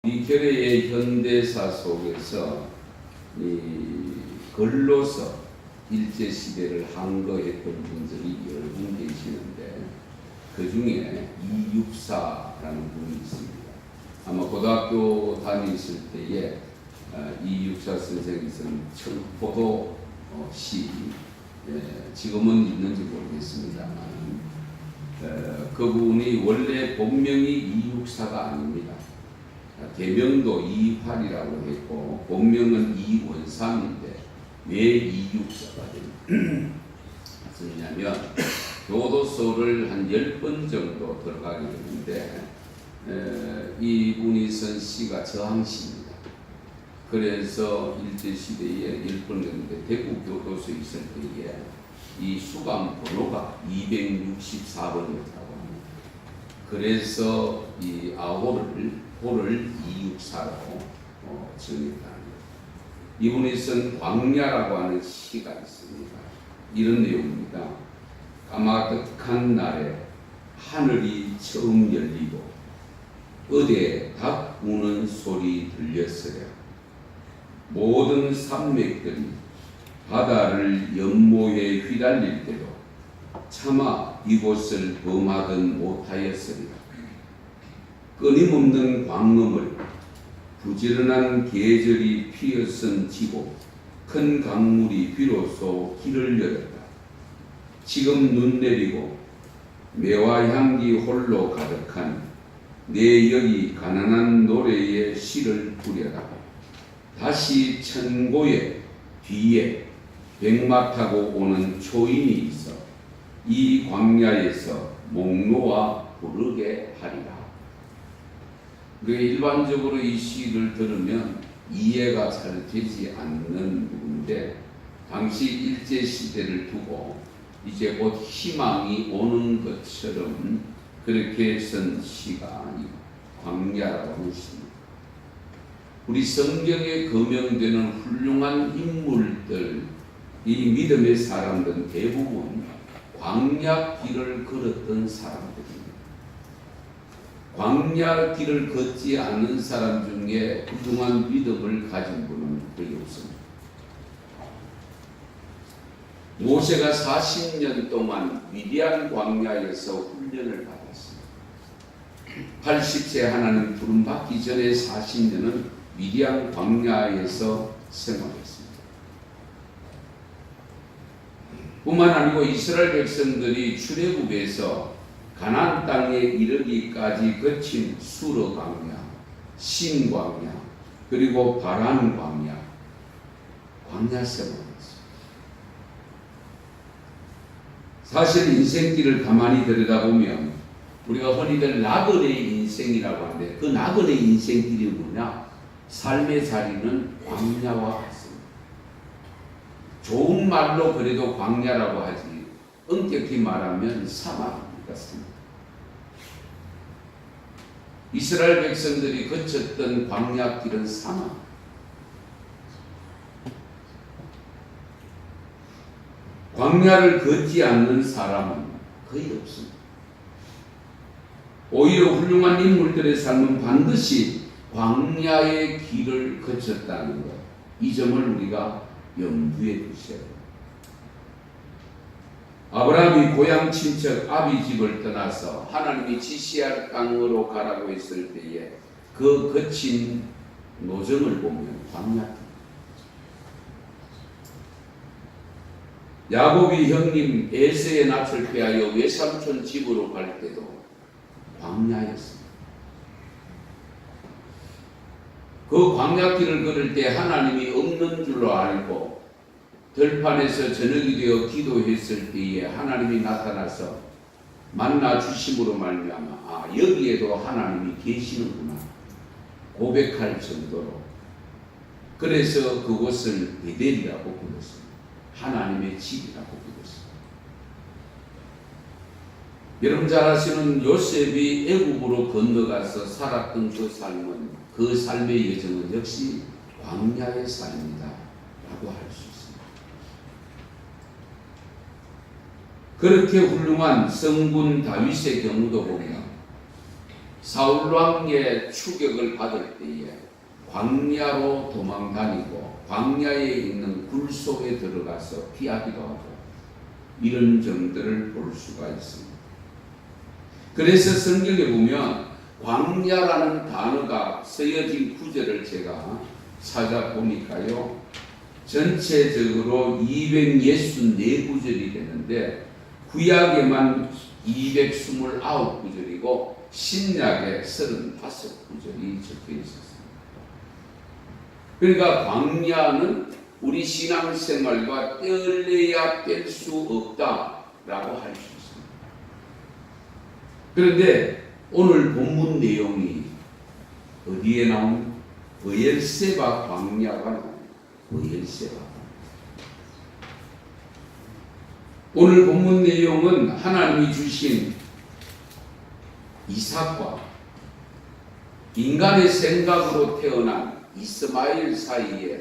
이 결의의 현대사 속에서 이 글로서 일제시대를 항거했던 분들이 여러 분 계시는데 그 중에 이육사라는 분이 있습니다. 아마 고등학교 다니실 때에 이육사 선생님은 청포도 시, 지금은 있는지 모르겠습니다만 그분이 원래 본명이 이육사가 아닙니다. 개명도 이활이라고 했고 본명은 이원삼인데 왜 이육사가 됐냐면 교도소를 한 10번 정도 들어가게 되는데 이분이 쓴 시가 저항시입니다. 그래서 일제시대에 10번 됐는데 대구 교도소에 있을 때에 이 수감 번호가 264번이었다고 합니다. 그래서 이 호를 이육사로 정했다. 이분이 쓴 광야라고 하는 시가 있습니다. 이런 내용입니다. 까마득한 날에 하늘이 처음 열리고 어디에 닭 우는 소리 들렸으랴. 모든 산맥들이 바다를 연모에 휘달릴 때도 차마 이곳을 범하든 못하였으리라. 끊임없는 광음을 부지런한 계절이 피어선 지고 큰 강물이 비로소 길을 열었다. 지금 눈 내리고 매화 향기 홀로 가득한 내 여기 가난한 노래의 시를 부려라. 다시 천고의 뒤에 백마 타고 오는 초인이 있어 이 광야에서 목 놓아 부르게 하리라. 일반적으로 이 시를 들으면 이해가 잘 되지 않는 부분인데 당시 일제시대를 두고 이제 곧 희망이 오는 것처럼 그렇게 쓴 시가 광야라고 하는 시입니다. 우리 성경에 거명되는 훌륭한 인물들, 이 믿음의 사람들은 대부분 광야 길을 걸었던 사람들입니다. 광야 길을 걷지 않는 사람 중에 훌륭한 믿음을 가진 분은 거의 없습니다. 모세가 40년 동안 미디안 광야에서 훈련을 받았습니다. 80세 하나님 부름 받기 전에 40년은 미디안 광야에서 생활했습니다. 뿐만 아니고 이스라엘 백성들이 출애굽에서 가나안 땅에 이르기까지 거친 수르 광야, 신 광야, 그리고 바란 광야, 광야 생활이었습니다. 사실 인생길을 가만히 들여다보면 우리가 흔히들 나그네의 인생이라고 하는데 그 나그네의 인생길이 뭐냐? 삶의 자리는 광야와 같습니다. 좋은 말로 그래도 광야라고 하지 엄격히 말하면 사막 같습니다. 이스라엘 백성들이 거쳤던 광야길은 사막. 광야를 걷지 않는 사람은 거의 없습니다. 오히려 훌륭한 인물들의 삶은 반드시 광야의 길을 거쳤다는 것, 이 점을 우리가 염두에 두셔야 합니다. 아브라함이 고향 친척 아비 집을 떠나서 하나님이 지시할 땅으로 가라고 했을 때에 그 거친 노정을 보면 광야. 야곱이 형님 에서의 낯을 피하여 외삼촌 집으로 갈 때도 광야였습니다. 그 광야길을 걸을 때 하나님이 없는 줄로 알고 들판에서 저녁이 되어 기도했을 때에 하나님이 나타나서 만나 주심으로 말미암아 여기에도 하나님이 계시는구나 고백할 정도로, 그래서 그곳을 베델이라고 불렀습니다. 하나님의 집이라고 불렀습니다. 여러분 잘 아시는 요셉이 애굽으로 건너가서 살았던 그 삶은, 그 삶의 여정은 역시 광야의 삶이다 라고 할 수 있습니다. 그렇게 훌륭한 성군 다윗의 경우도 보면 사울 왕의 추격을 받을 때에 광야로 도망 다니고 광야에 있는 굴 속에 들어가서 피하기도 하고 이런 점들을 볼 수가 있습니다. 그래서 성경에 보면 광야라는 단어가 쓰여진 구절을 제가 찾아보니까요, 전체적으로 264구절이 되는데 구약에만 229구절이고 신약에 35구절이 적혀 있었습니다. 그러니까 광야는 우리 신앙생활과 뗄래야 뗄 수 없다라고 할 수 있습니다. 그런데 오늘 본문 내용이 어디에 나온? 브엘세바 광야가 나옵니다. 브엘세바. 오늘 본문 내용은 하나님이 주신 이삭과 인간의 생각으로 태어난 이스마엘 사이에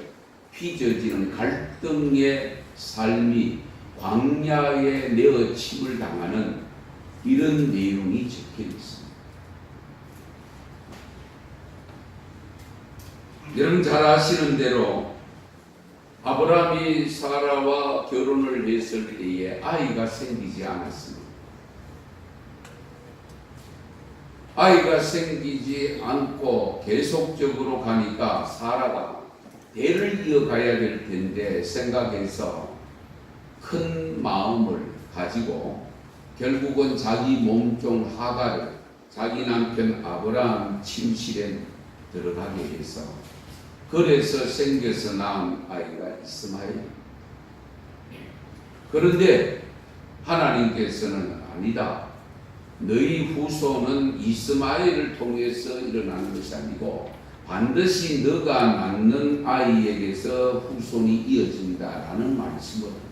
빚어지는 갈등의 삶이 광야에 내어침을 당하는 이런 내용이 적혀 있습니다. 여러분 잘 아시는 대로 아브라함이 사라와 결혼을 했을 때에 아이가 생기지 않았습니다. 아이가 생기지 않고 계속적으로 가니까 사라가 대를 이어가야 될 텐데 생각해서 큰 마음을 가지고 결국은 자기 몸종 하가를 자기 남편 아브라함 침실에 들어가게 해서 그래서 생겨서 낳은 아이가 이스마엘. 그런데 하나님께서는 아니다. 너희 후손은 이스마엘을 통해서 일어나는 것이 아니고 반드시 너가 낳는 아이에게서 후손이 이어진다라는 말씀을 합니다.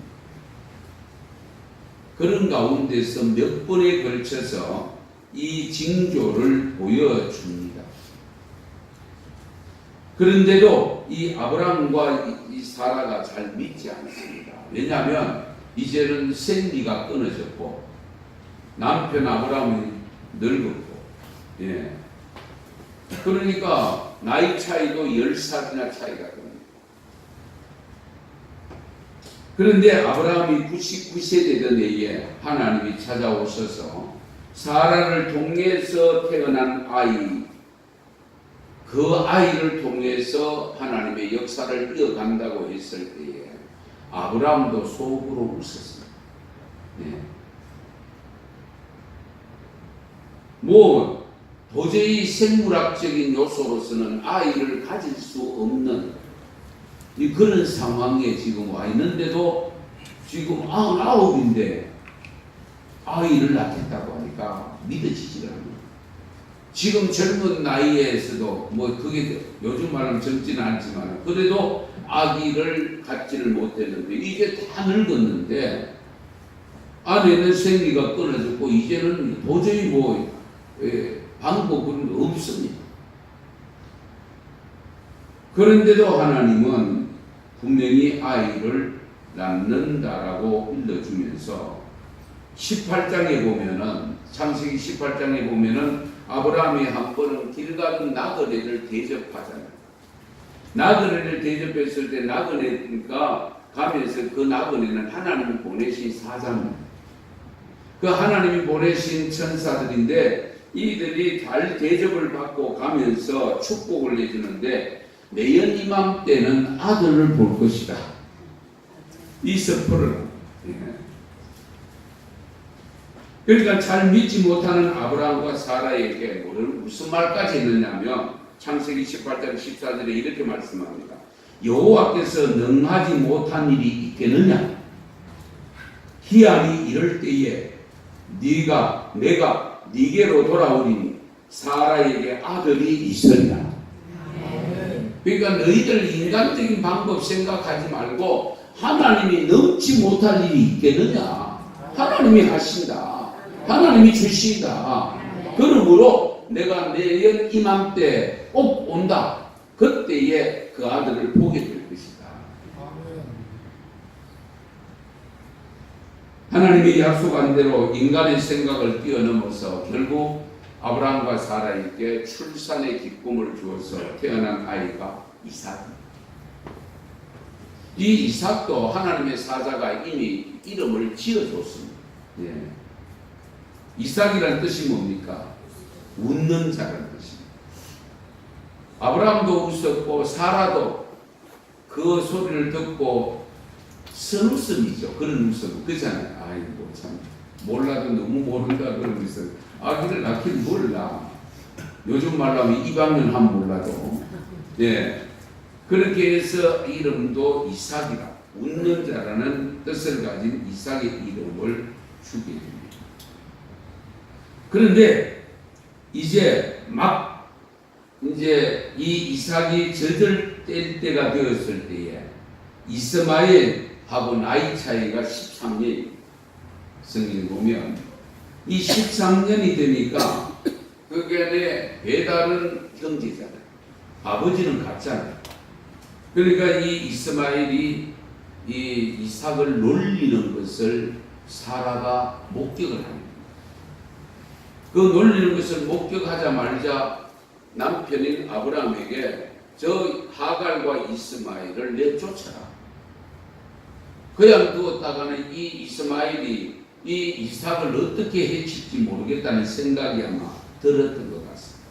그런 가운데서 몇 번에 걸쳐서 이 징조를 보여줍니다. 그런데도 이 아브라함과 이 사라가 잘 믿지 않습니다. 왜냐하면 이제는 생리가 끊어졌고 남편 아브라함이 늙었고, 그러니까 나이 차이도 10살이나 차이가 됩니다. 그런데 아브라함이 99세 되던 해에 하나님이 찾아오셔서 사라를 통해서 태어난 아이, 그 아이를 통해서 하나님의 역사를 이어간다고 했을 때에 아브라함도 속으로 웃었습니다. 뭐 도저히 생물학적인 요소로서는 아이를 가질 수 없는 그런 상황에 지금 와 있는데도 지금 99인데 아이를 낳겠다고 하니까 믿어지지 않아요. 지금 젊은 나이에서도 뭐 그게 요즘 말하면 젊지는 않지만 그래도 아기를 갖지를 못했는데 이제 다 늙었는데 아내는 생리가 끊어졌고 이제는 도저히 뭐 방법은 없습니다. 그런데도 하나님은 분명히 아이를 낳는다라고 일러주면서 18장에 보면은 창세기 18장에 보면은 아브라함이 한 번은 길 가는 나그네를 대접하잖아요. 나그네를 대접했을 때 나그네가 가면서 그 나그네는 하나님이 보내신 사자입니다. 그 하나님이 보내신 천사들인데 이들이 잘 대접을 받고 가면서 축복을 해주는데 내년 이맘때는 아들을 볼 것이다. 이 선포를. 그러니까 잘 믿지 못하는 아브라함과 사라에게 무슨 말까지 했느냐면 창세기 18장 14절에 이렇게 말씀합니다. 여호와께서 능하지 못한 일이 있겠느냐? 희한이 이럴 때에 내가 네게로 돌아오리니 사라에게 아들이 있으리라. 그러니까 너희들 인간적인 방법 생각하지 말고 하나님이 넘지 못할 일이 있겠느냐? 하나님이 하신다. 하나님이 주신다. 그러므로 내가 내년 이맘때 꼭 온다. 그때에 그 아들을 보게 될 것이다. 하나님이 약속한 대로 인간의 생각을 뛰어넘어서 결국 아브라함과 사라에게 출산의 기쁨을 주어서 태어난 아이가 이삭입니다. 이 이삭도 하나님의 사자가 이미 이름을 지어줬습니다. 예. 이삭이라는 뜻이 뭡니까? 웃는 자라는 뜻입니다. 아브라함도 웃었고 사라도 그 소리를 듣고 선웃음이죠. 그런 웃음. 그잖아요. 아이고 참 몰라도 너무 모른다 그러면서 아기를 낳긴 몰라. 요즘 말로 하면 입학년 한 몰라도. 예. 그렇게 해서 이름도 이삭이라 웃는 자라는 뜻을 가진 이삭의 이름을 주게 됩니다. 그런데 이제 이 이삭이 젖을 뗄 때가 되었을 때에 이스마엘하고 나이 차이가 13년 성경에 보면 이 13년이 되니까 그게 배달은 형제잖아요. 아버지는 같잖아요. 그러니까 이 이스마엘이 이 이삭을 놀리는 것을 사라가 목격을 합니다. 그 놀리는 것을 목격하자마자 남편인 아브라함에게 저 하갈과 이스마엘을 내쫓아라. 그냥 두었다가는 이 이스마엘이 이 이삭을 어떻게 해칠지 모르겠다는 생각이 아마 들었던 것 같습니다.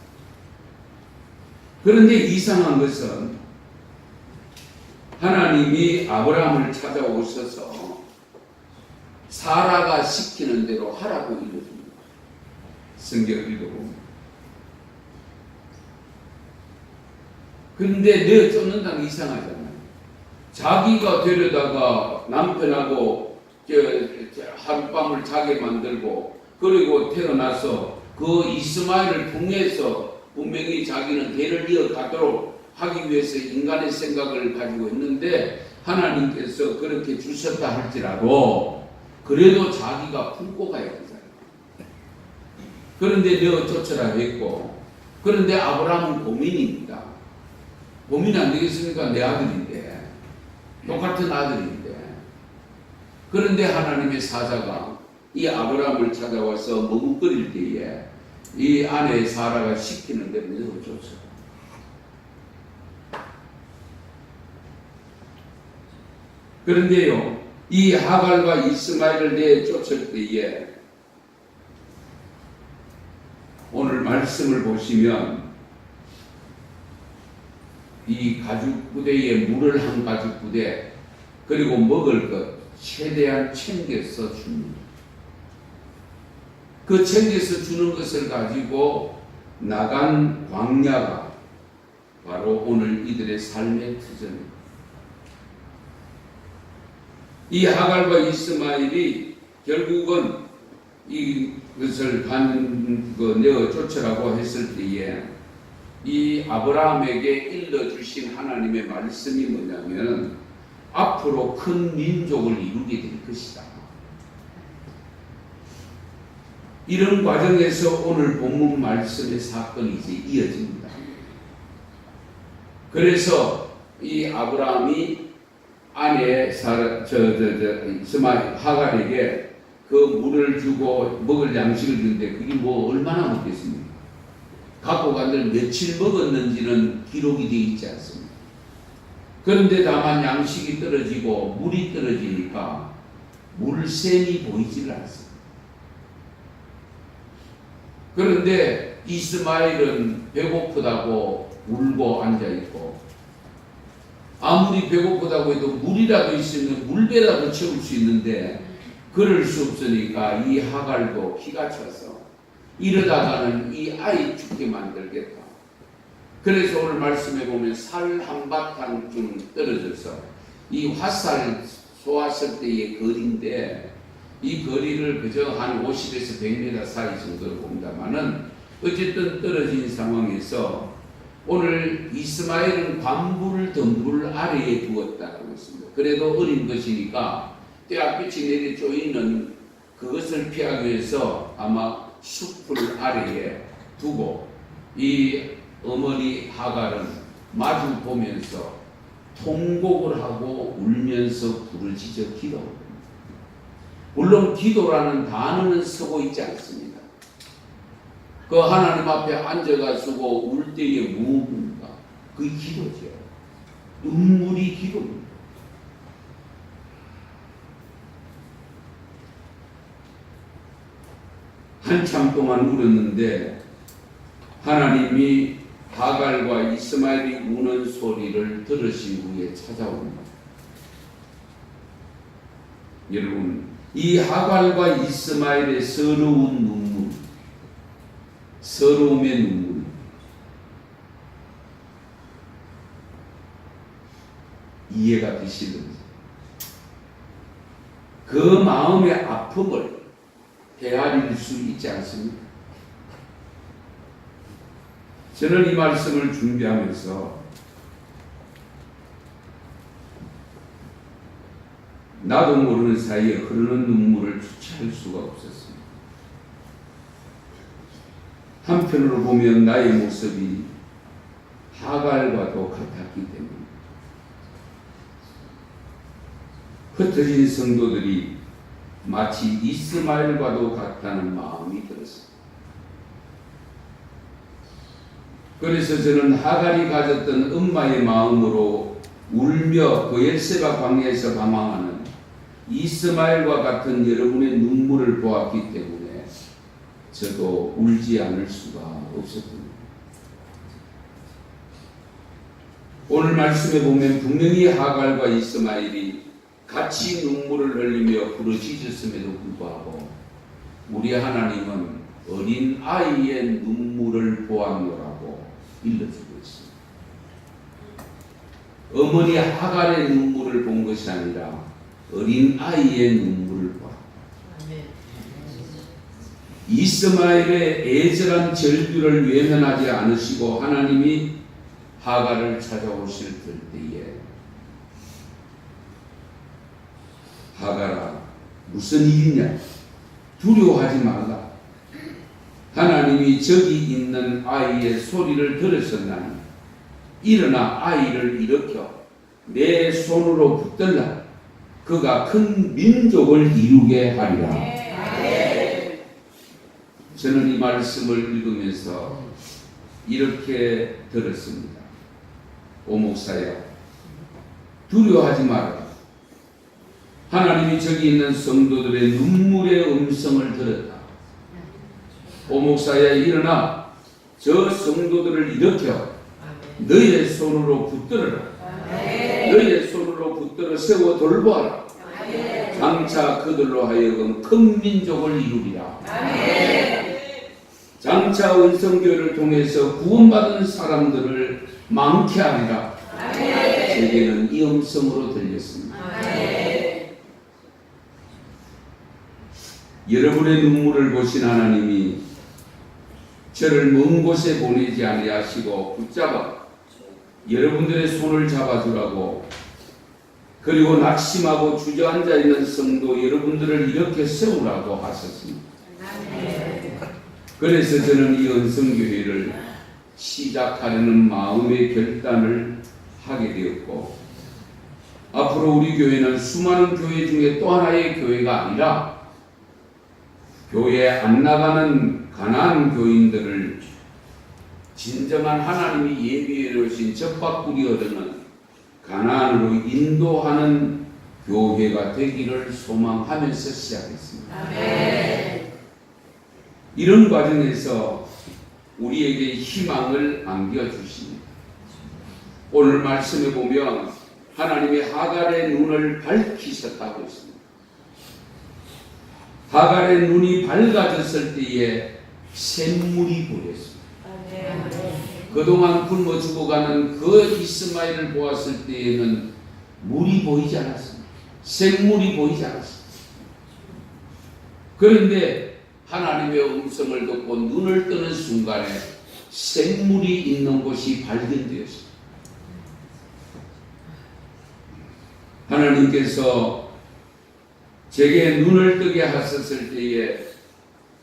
그런데 이상한 것은 하나님이 아브라함을 찾아오셔서 사라가 시키는 대로 하라고 이루어집니다. 성경을 읽어보면. 그런데 내어 쫓는다는 게 이상하잖아요. 자기가 데려다가 남편하고 하룻밤을 자게 만들고 그리고 태어나서 그 이스마엘을 통해서 분명히 자기는 대를 이어가도록 하기 위해서 인간의 생각을 가지고 있는데 하나님께서 그렇게 주셨다 할지라도 그래도 자기가 품고 가야 되잖아요. 그런데 내어 쫓으라 했고, 그런데 아브라함은 고민입니다. 고민 안 되겠습니까? 내 아들인데, 똑같은 아들인데. 그런데 하나님의 사자가 이 아브라함을 찾아와서 머뭇거릴 때에 이 아내 사라가 시키는 대로 내어 쫓으라. 그런데요, 이 하갈과 이스마엘을 내쫓을 때에 오늘 말씀을 보시면 이 가죽 부대에 물을 한 가죽 부대 그리고 먹을 것 최대한 챙겨서 줍니다. 그 챙겨서 주는 것을 가지고 나간 광야가 바로 오늘 이들의 삶의 터전입니다. 이 하갈과 이스마엘이 결국은 이것을 내어 쫓으라고 했을 때에 이 아브라함에게 일러주신 하나님의 말씀이 뭐냐면 앞으로 큰 민족을 이루게 될 것이다. 이런 과정에서 오늘 본문 말씀의 사건이 이제 이어집니다. 그래서 이 아브라함이 아내 이스마엘 하갈에게 그 물을 주고 먹을 양식을 주는데 그게 뭐 얼마나 먹겠습니까? 갖고 간들 며칠 먹었는지는 기록이 되어 있지 않습니다. 그런데 다만 양식이 떨어지고 물이 떨어지니까 물샘이 보이질 않습니다. 그런데 이스마엘은 배고프다고 울고 앉아있고 아무리 배고프다고 해도 물이라도 있으면 물배라도 채울 수 있는데 그럴 수 없으니까 이 하갈도 기가 차서 이러다가는 이 아이 죽게 만들겠다. 그래서 오늘 말씀해 보면 살 한바탕쯤 떨어져서 이 화살 쏘았을 때의 거리인데 이 거리를 그저 한 50에서 100m 사이 정도로 봅니다만은 어쨌든 떨어진 상황에서 오늘 이스마엘은 관불 덤불 아래에 두었다고 했습니다. 그래도 어린 것이니까 떼약빛이 내리 쪼이는 그것을 피하기 위해서 아마 숲을 아래에 두고 이 어머니 하갈은 마주 보면서 통곡을 하고 울면서 부르짖어 기도합니다. 물론 기도라는 단어는 쓰고 있지 않습니다. 그 하나님 앞에 앉아가지고 울 때에 무엇입니까? 그 기도죠. 눈물이 기도입니다. 한참 동안 울었는데 하나님이 하갈과 이스마엘이 우는 소리를 들으신 후에 찾아옵니다. 여러분, 이 하갈과 이스마엘의 서러운 눈물, 서러움의 눈물, 이해가 되시는지, 그 마음의 아픔을 헤아릴 수 있지 않습니까? 저는 이 말씀을 준비하면서 나도 모르는 사이에 흐르는 눈물을 주체할 수가 없었습니다. 한편으로 보면 나의 모습이 하갈과도 같았기 때문에 흩어진 성도들이 마치 이스마엘과도 같다는 마음이 들었습니다. 그래서 저는 하갈이 가졌던 엄마의 마음으로 울며 브엘세바 광야에서 방황하는 이스마엘과 같은 여러분의 눈물을 보았기 때문에 저도 울지 않을 수가 없었습니다. 오늘 말씀에 보면 분명히 하갈과 이스마엘이 같이 눈물을 흘리며 부르짖었음에도 불구하고 우리 하나님은 어린 아이의 눈물을 보았노라고 일러주고 있습니다. 어머니 하갈의 눈물을 본 것이 아니라 어린 아이의 눈물을 보았다. 이스마엘의 애절한 절규를 외면하지 않으시고 하나님이 하갈을 찾아오실 때에 하갈아 무슨 일이냐? 두려워하지 말라. 하나님이 저기 있는 아이의 소리를 들으셨나니 일어나 아이를 일으켜 내 손으로 붙들라. 그가 큰 민족을 이루게 하리라. 저는 이 말씀을 읽으면서 이렇게 들었습니다. 오 목사야, 두려워하지 마라. 하나님이 저기 있는 성도들의 눈물의 음성을 들었다. 오 목사야, 일어나 저 성도들을 일으켜 너의 손으로 붙들어라. 너의 손으로 붙들어 세워 돌보아라. 장차 그들로 하여금 큰 민족을 이루리라. 장차 은성교회를 통해서 구원받은 사람들을 많게 하리라. 제게는 이 음성으로 들렸습니다. 여러분의 눈물을 보신 하나님이 저를 먼 곳에 보내지 아니하시고 붙잡아 여러분들의 손을 잡아주라고, 그리고 낙심하고 주저앉아 있는 성도 여러분들을 이렇게 세우라고 하셨습니다. 그래서 저는 이 은성교회를 시작하려는 마음의 결단을 하게 되었고, 앞으로 우리 교회는 수많은 교회 중에 또 하나의 교회가 아니라 교회에 안 나가는 가난한 교인들을 진정한 하나님이 예비해 놓으신 젖밥꿀이 흐르는 가나안으로 인도하는 교회가 되기를 소망하면서 시작했습니다. 아멘. 이런 과정에서 우리에게 희망을 안겨주십니다. 오늘 말씀에 보면 하나님이 하갈의 눈을 밝히셨다고 했습니다. 하갈의 눈이 밝아졌을 때에 샘물이 보였습니다. 그동안 굶어 죽어가는 그 이스마엘을 보았을 때에는 물이 보이지 않았습니다. 생물이 보이지 않았습니다. 그런데 하나님의 음성을 듣고 눈을 뜨는 순간에 생물이 있는 곳이 발견되었습니다. 하나님께서 제게 눈을 뜨게 하셨을 때에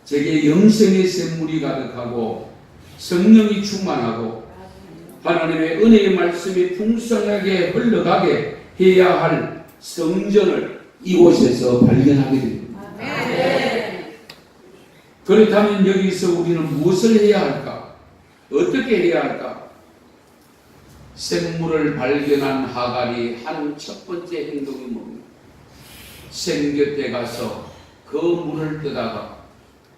제게 영생의 샘물이 가득하고 성령이 충만하고 하나님의 은혜의 말씀이 풍성하게 흘러가게 해야 할 성전을 이곳에서 발견하게 됩니다. 그렇다면 여기서 우리는 무엇을 해야 할까? 어떻게 해야 할까? 생물을 발견한 하갈이 한 첫 번째 행동이 뭡니까? 생곁에 가서 그 물을 떠다가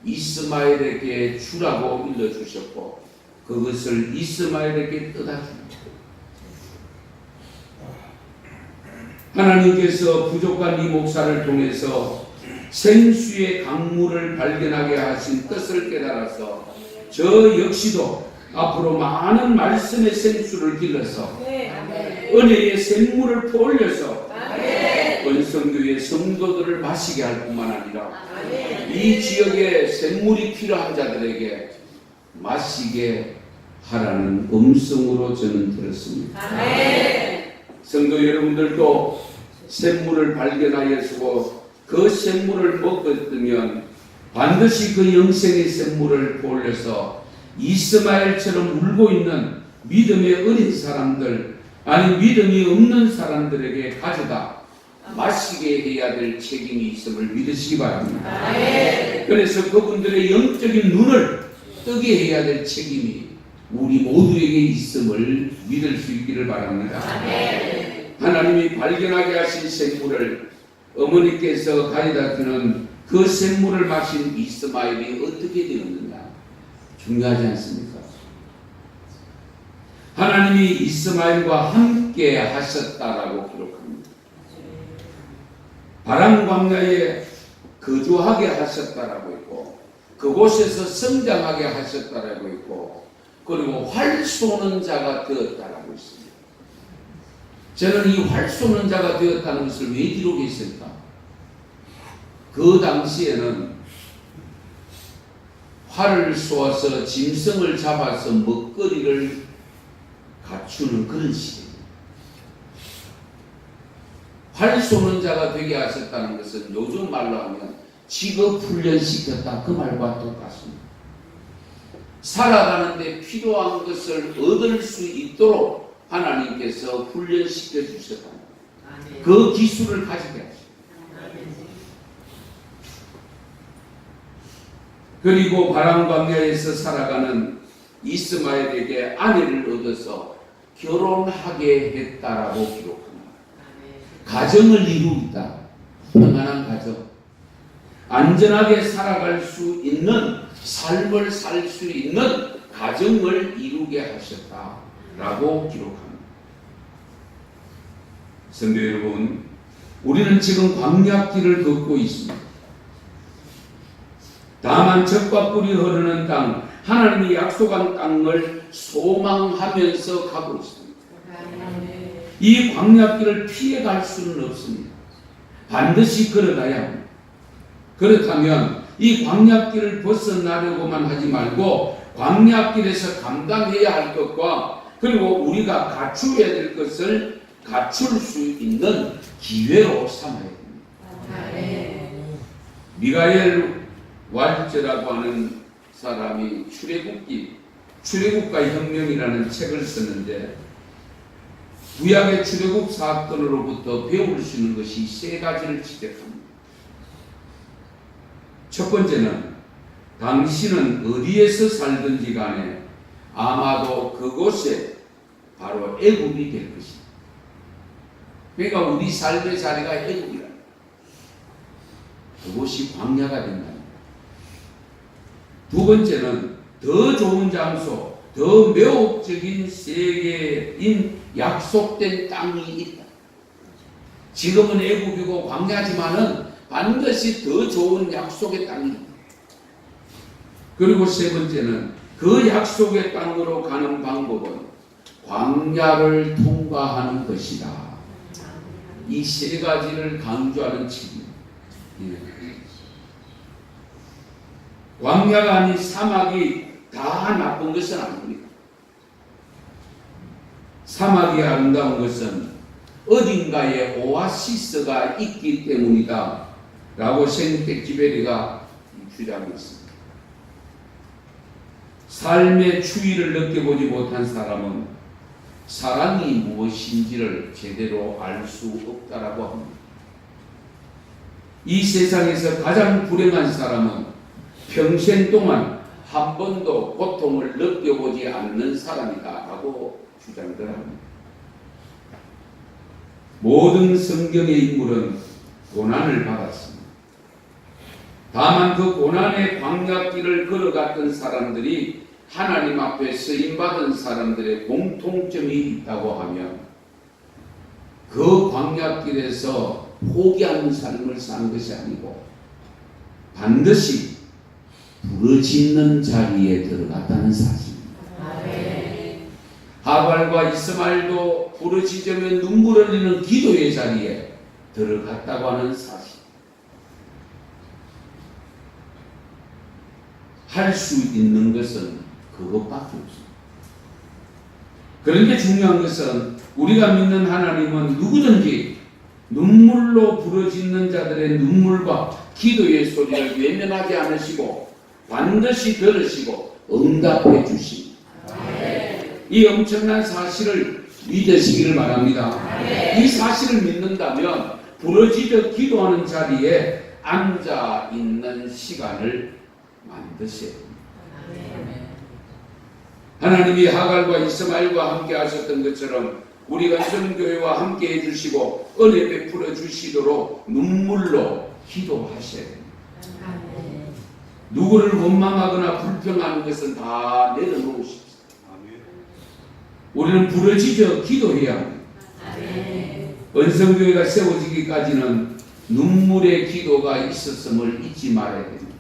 이스마엘에게 주라고 일러주셨고 그것을 이스마엘에게 떠다 줍니다. 하나님께서 부족한 이 목사를 통해서 생수의 강물을 발견하게 하신 뜻을 깨달아서 저 역시도 앞으로 많은 말씀의 생수를 길러서 은혜의 샘물을 퍼올려서 원성교회 성도들을 마시게 할 뿐만 아니라 이 지역에 샘물이 필요한 자들에게 마시게 하라는 음성으로 저는 들었습니다. 성도 여러분들도 샘물을 발견하였고 그 샘물을 먹었으면 반드시 그 영생의 샘물을 보려서 이스마엘처럼 울고 있는 믿음의 어린 사람들 아니 믿음이 없는 사람들에게 가져다 마시게 해야 될 책임이 있음을 믿으시기 바랍니다. 그래서 그분들의 영적인 눈을 뜨게 해야 될 책임이 우리 모두에게 있음을 믿을 수 있기를 바랍니다. 하나님이 발견하게 하신 샘물을 어머니께서 가져다 주는 그 샘물을 마신 이스마엘이 어떻게 되었느냐 중요하지 않습니까? 하나님이 이스마엘과 함께 하셨다라고 기록합니다. 바람 광야에 거주하게 하셨다라고 있고 그곳에서 성장하게 하셨다라고 있고 그리고 활 쏘는 자가 되었다라고 있습니다. 저는 이 활 쏘는 자가 되었다는 것을 왜 기록했을까? 그 당시에는 활을 쏘아서 짐승을 잡아서 먹거리를 갖추는 그런 시대입니다. 활 쏘는 자가 되게 하셨다는 것은 요즘 말로 하면 직업 훈련시켰다 그 말과 똑같습니다. 살아가는데 필요한 것을 얻을 수 있도록 하나님께서 훈련시켜 주셨다. 그 기술을 가지게 하십니다. 그리고 바람 광야에서 살아가는 이스마엘에게 아내를 얻어서 결혼하게 했다라고 기록합니다. 가정을 이루다, 평안한 가정, 안전하게 살아갈 수 있는 삶을 살 수 있는 가정을 이루게 하셨다라고 기록합니다. 성도 여러분, 우리는 지금 광야길을 걷고 있습니다. 다만 젖과 꿀이 흐르는 땅, 하나님이 약속한 땅을 소망하면서 가고 있습니다. 이 광야길을 피해갈 수는 없습니다. 반드시 걸어가야 합니다. 그렇다면 이 광야길을 벗어나려고만 하지 말고 광야길에서 감당해야 할 것과 그리고 우리가 갖추어야 될 것을 갖출 수 있는 기회로 삼아야 됩니다. 미가엘 왈츠라고 하는 사람이 출애굽과 혁명이라는 책을 썼는데 구약의 출애굽 사건으로부터 배울 수 있는 것이 세 가지를 지적합니다. 첫 번째는 당신은 어디에서 살든지 간에 아마도 그곳에 바로 애굽이 될 것이다. 그러니까 우리 삶의 자리가 애굽이라. 그곳이 광야가 된다. 두 번째는 더 좋은 장소, 더 매혹적인 세계인 약속된 땅이 있다. 지금은 애굽이고 광야지만은 반드시 더 좋은 약속의 땅이 있다. 그리고 세 번째는 그 약속의 땅으로 가는 방법은 광야를 통과하는 것이다. 이 세 가지를 강조하는 책입니다. 광야가 아닌 사막이 다 나쁜 것은 아닙니다. 사막이 아름다운 것은 어딘가에 오아시스가 있기 때문이다 라고 생텍쥐베리가 주장했습니다. 삶의 추위를 느껴보지 못한 사람은 사랑이 무엇인지를 제대로 알 수 없다라고 합니다. 이 세상에서 가장 불행한 사람은 평생 동안 한 번도 고통을 느껴보지 않는 사람이다 라고 주장들 합니다. 모든 성경의 인물은 고난을 받았습니다. 다만 그 고난의 광야길을 걸어갔던 사람들이 하나님 앞에 쓰임받은 사람들의 공통점이 있다고 하면 그 광야길에서 포기하는 삶을 산 것이 아니고 반드시 부르짖는 자리에 들어갔다는 사실입니다. 하갈과 이스마엘도 부르짖으며 눈물 흘리는 기도의 자리에 들어갔다고 하는 사실. 할 수 있는 것은 그것밖에 없습니다. 그런데 중요한 것은 우리가 믿는 하나님은 누구든지 눈물로 부르짖는 자들의 눈물과 기도의 소리를 외면하지 않으시고 반드시 들으시고 응답해 주십니다. 이 엄청난 사실을 믿으시기를 바랍니다. 이 사실을 믿는다면 부르짖어 기도하는 자리에 앉아 있는 시간을 만드셔야 됩니다. 하나님이 하갈과 이스마엘과 함께 하셨던 것처럼 우리 건성교회와 함께 해주시고 은혜 베풀어 주시도록 눈물로 기도하셔야 됩니다. 누구를 원망하거나 불평하는 것은 다 내려놓으십시오. 우리는 부르짖어 기도해야 합니다. 은성교회가 세워지기까지는 눈물의 기도가 있었음을 잊지 말아야 됩니다.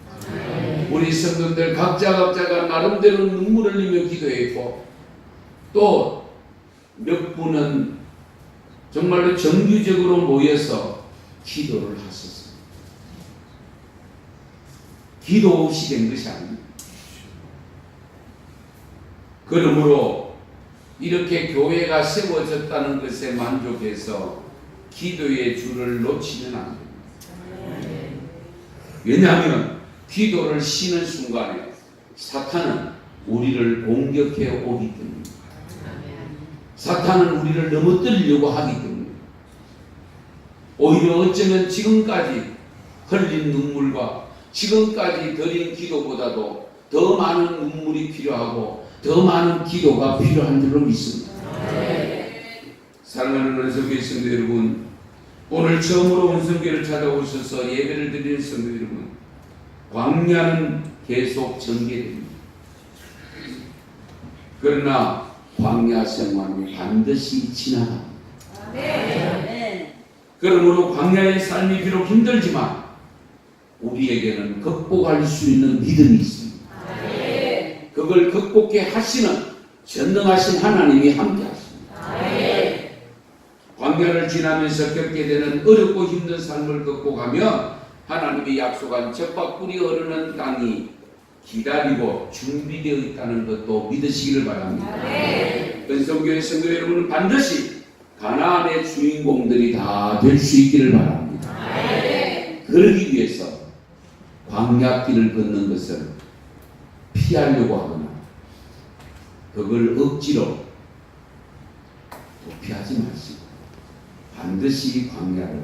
우리 성도들 각자가 나름대로 눈물 흘리며 기도했고 또 몇 분은 정말로 정규적으로 모여서 기도를 하셨습니다. 기도 없이 된 것이 아닙니다. 그러므로 이렇게 교회가 세워졌다는 것에 만족해서 기도의 줄을 놓치면 안 됩니다. 왜냐하면 기도를 쉬는 순간에 사탄은 우리를 공격해 오기 때문입니다. 사탄은 우리를 넘어뜨리려고 하기 때문입니다. 오히려 어쩌면 지금까지 흘린 눈물과 지금까지 드린 기도보다도 더 많은 눈물이 필요하고 더 많은 기도가 필요한 줄로 믿습니다. 사랑하는 은성교회 성도 여러분, 오늘 처음으로 은성교회를 찾아오셔서 예배를 드리는 성도 여러분, 광야는 계속 전개됩니다. 그러나 광야 생활은 반드시 지나갑니다. 그러므로 광야의 삶이 비록 힘들지만 우리에게는 극복할 수 있는 믿음이 있습니다. 그걸 극복해 하시는 전능하신 하나님이 함께 하십니다. 광야를 지나면서 겪게 되는 어렵고 힘든 삶을 극복하며 하나님이 약속한 젖과 꿀이 흐르는 땅이 기다리고 준비되어 있다는 것도 믿으시기를 바랍니다. 은성교회 성도 여러분은 반드시 가나안의 주인공들이 다 될 수 있기를 바랍니다. 그러기 위해서 광야길을 걷는 것을 피하려고 하거나 그걸 억지로 도피하지 마시고 반드시 광야를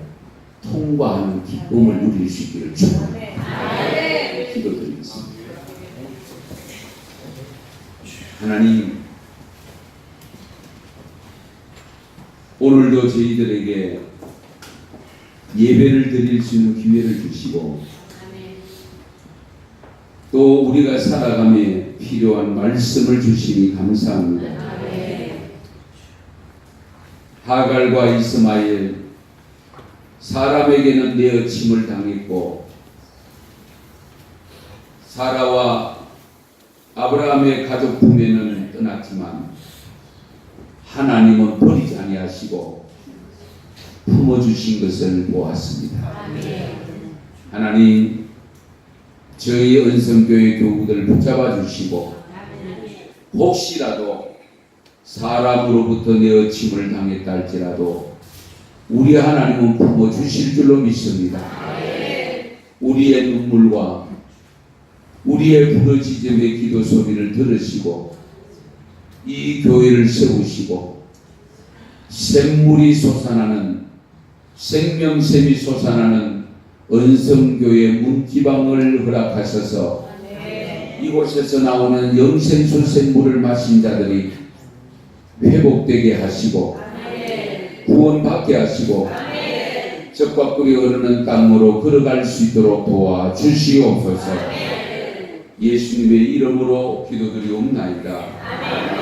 통과하는 기쁨을 누릴 수 있기를 축원합니다. 기도드리겠습니다. 하나님, 오늘도 저희들에게 예배를 드릴 수 있는 기회를 주시고 또 우리가 살아감에 필요한 말씀을 주시니 감사합니다. 하갈과 이스마엘, 사람에게는 내어침을 당했고 사라와 아브라함의 가족 품에는 떠났지만 하나님은 버리지 아니하시고 품어주신 것을 보았습니다. 하나님, 저희 은성교회 교우들을 붙잡아 주시고 혹시라도 사람으로부터 내어침을 당했다 할지라도 우리 하나님은 품어주실 줄로 믿습니다. 우리의 눈물과 우리의 부르짖음의 기도 소리를 들으시고 이 교회를 세우시고 샘물이 솟아나는 생명샘이 솟아나는 은성교회 문지방을 허락하셔서 이곳에서 나오는 영생수생 물을 마신 자들이 회복되게 하시고 구원받게 하시고 적과 꿀이 흐르는 땅으로 걸어갈 수 있도록 도와주시옵소서. 예수님의 이름으로 기도드리옵나이다.